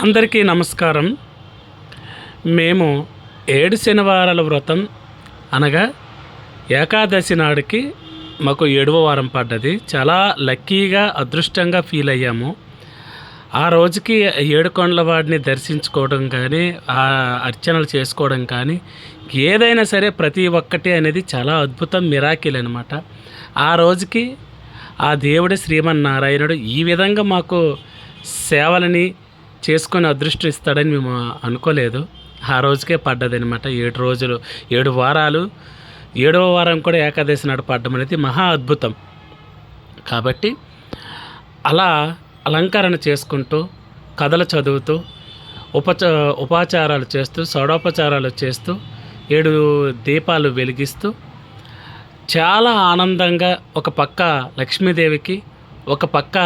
అందరికీ నమస్కారం. మేము 7 శనివారాల వ్రతం అనగా ఏకాదశి నాడికి మాకు 7వ వారం పడ్డది. చాలా లక్కీగా అదృష్టంగా ఫీల్ అయ్యాము. ఆ రోజుకి 7 కొండల వాడిని దర్శించుకోవడం కానీ, అర్చనలు చేసుకోవడం కానీ, ఏదైనా సరే ప్రతి ఒక్కటి అనేది చాలా అద్భుతం, మిరాకిల్ అనమాట. ఆ రోజుకి ఆ దేవుడి శ్రీమన్నారాయణుడు ఈ విధంగా మాకు సేవలని చేసుకొని అదృష్టం ఇస్తాడని మేము అనుకోలేదు. ఆ రోజుకే పడ్డదనమాట. 7 రోజులు 7 వారాలు 7వ వారం కూడా ఏకాదశి నాడు పడ్డం అనేది మహా అద్భుతం. కాబట్టి అలా అలంకరణ చేసుకుంటూ, కథలు చదువుతూ, ఉపాచారాలు చేస్తూ, షోడోపచారాలు చేస్తూ, 7 దీపాలు వెలిగిస్తూ చాలా ఆనందంగా ఒక పక్క లక్ష్మీదేవికి, ఒక పక్క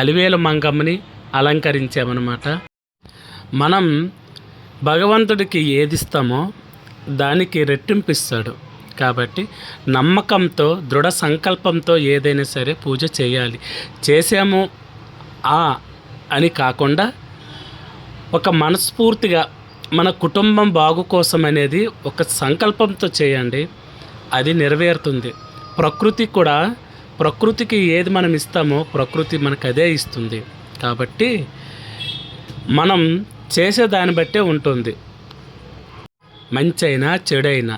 అలివేలు మంగమ్మని అలంకరించామన్నమాట. మనం భగవంతుడికి ఏదిస్తామో దానికి రెట్టింపిస్తాడు. కాబట్టి నమ్మకంతో, దృఢ సంకల్పంతో ఏదైనా సరే పూజ చేయాలి. చేసాము అని కాకుండా ఒక మనస్ఫూర్తిగా మన కుటుంబం బాగు కోసం అనేది ఒక సంకల్పంతో చేయండి, అది నెరవేరుతుంది. ప్రకృతికి ఏది మనం ఇస్తామో ప్రకృతి మనకు అదే ఇస్తుంది. కాబట్టి మనం చేసే దాన్ని బట్టే ఉంటుంది, మంచైనా చెడైనా.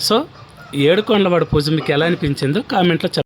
సో 7 కొండలవాడి పూజ మీకు ఎలా అనిపించిందో కామెంట్లో చెప్పండి.